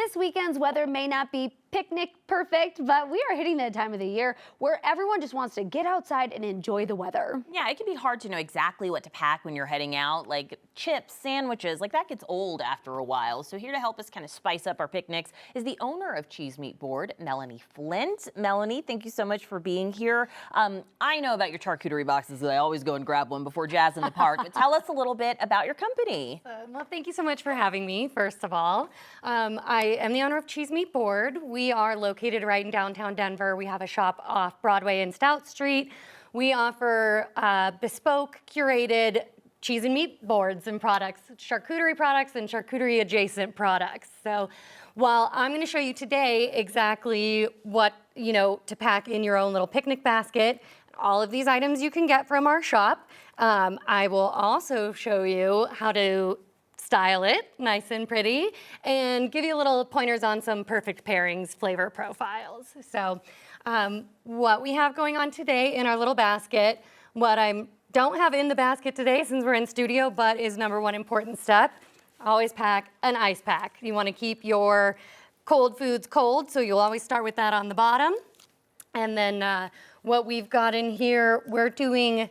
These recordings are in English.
This weekend's weather may not be picnic perfect, but we are hitting the time of the year where everyone just wants to get outside and enjoy the weather. Yeah, it can be hard to know exactly what to pack when you're heading out, like chips, sandwiches, like that gets old after a while. So here to help us kind of spice up our picnics is the owner of Cheese Meat Board, Melanie Flint. Melanie, thank you so much for being here. I know about your charcuterie boxes. I always go and grab one before Jazz in the park, but tell us a little bit about your company. Well, thank you so much for having me, first of all. I am the owner of Cheese Meat Board. We are located right in downtown Denver. We have a shop off Broadway and Stout Street. We offer bespoke, curated cheese and meat boards and products, charcuterie products and charcuterie adjacent products. So while I'm going to show you today exactly what, to pack in your own little picnic basket, all of these items you can get from our shop, I will also show you how to style it nice and pretty and give you little pointers on some perfect pairings, flavor profiles. So what we have going on today in our little basket, what I don't have in the basket today since we're in studio, but is number one important step, always pack an ice pack. You want to keep your cold foods cold, so you'll always start with that on the bottom. And then what we've got in here, we're doing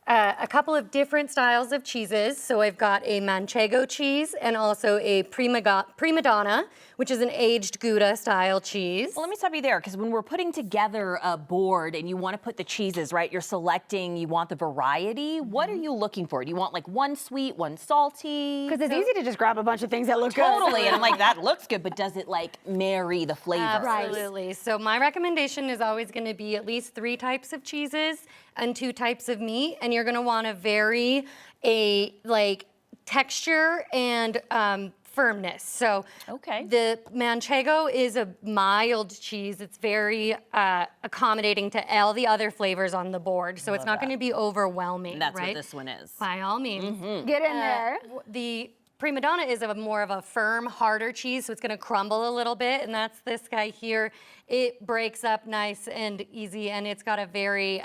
a couple of different styles of cheeses. So I've got a Manchego cheese and also a Primadana, which is an aged Gouda style cheese. Well, let me stop you there, because when we're putting together a board and you want to put the cheeses, right, you're selecting, you want the variety. What are you looking for? Do you want like one sweet, one salty? Because it's easy to just grab a bunch of things that look good. Totally, and I'm like, that looks good, but does it like marry the flavor? Absolutely. So my recommendation is always going to be at least 3 types of cheeses and 2 types of meat, and you're going to want to vary texture and firmness. So the Manchego is a mild cheese. It's very accommodating to all the other flavors on the board. So it's not going to be overwhelming. And that's right? what this one is. By all means. Get in there. The Primadana is more of a firm, harder cheese, so it's going to crumble a little bit, and that's this guy here. It breaks up nice and easy, and it's got a very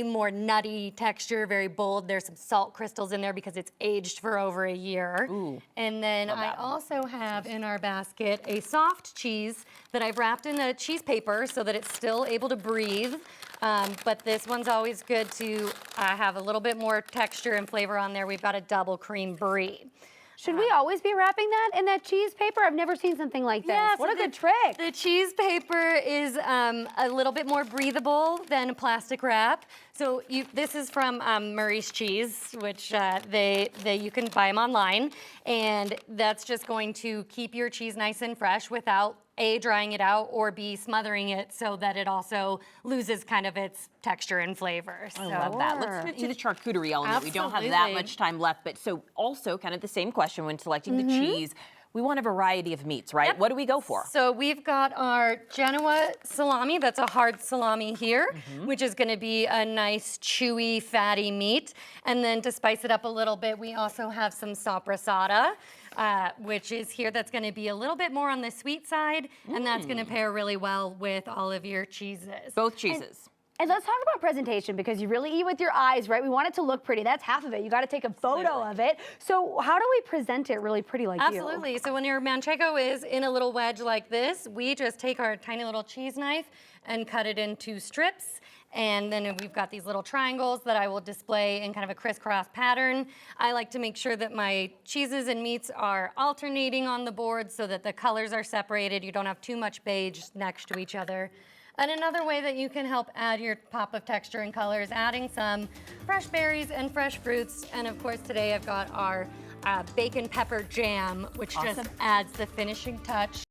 more nutty texture, very bold. There's some salt crystals in there because it's aged for over a year. Ooh, and then I also have in our basket a soft cheese that I've wrapped in a cheese paper so that it's still able to breathe. But this one's always good to have a little bit more texture and flavor on there. We've got a double cream brie. Should we always be wrapping that in that cheese paper? I've never seen something like this. Yeah, what a good trick. The cheese paper is a little bit more breathable than plastic wrap. So this is from Murray's Cheese, which you can buy them online. And that's just going to keep your cheese nice and fresh without A, drying it out, or B, smothering it so that it also loses kind of its texture and flavor. I love that. Let's get to the charcuterie element. Absolutely. We don't have that much time left, but so also kind of the same question when selecting the cheese. We want a variety of meats, right? Yep. What do we go for? So we've got our Genoa salami. That's a hard salami here, which is going to be a nice, chewy, fatty meat. And then to spice it up a little bit, we also have some sopressata, which is here. That's going to be a little bit more on the sweet side, and that's going to pair really well with all of your cheeses. Both cheeses. And let's talk about presentation, because you really eat with your eyes, right? We want it to look pretty. That's half of it. You got to take a photo of it. So how do we present it really pretty like you? Absolutely. So when your Manchego is in a little wedge like this, we just take our tiny little cheese knife and cut it into strips. And then we've got these little triangles that I will display in kind of a crisscross pattern. I like to make sure that my cheeses and meats are alternating on the board so that the colors are separated. You don't have too much beige next to each other. And another way that you can help add your pop of texture and color is adding some fresh berries and fresh fruits. And of course, today I've got our bacon pepper jam, which just adds the finishing touch.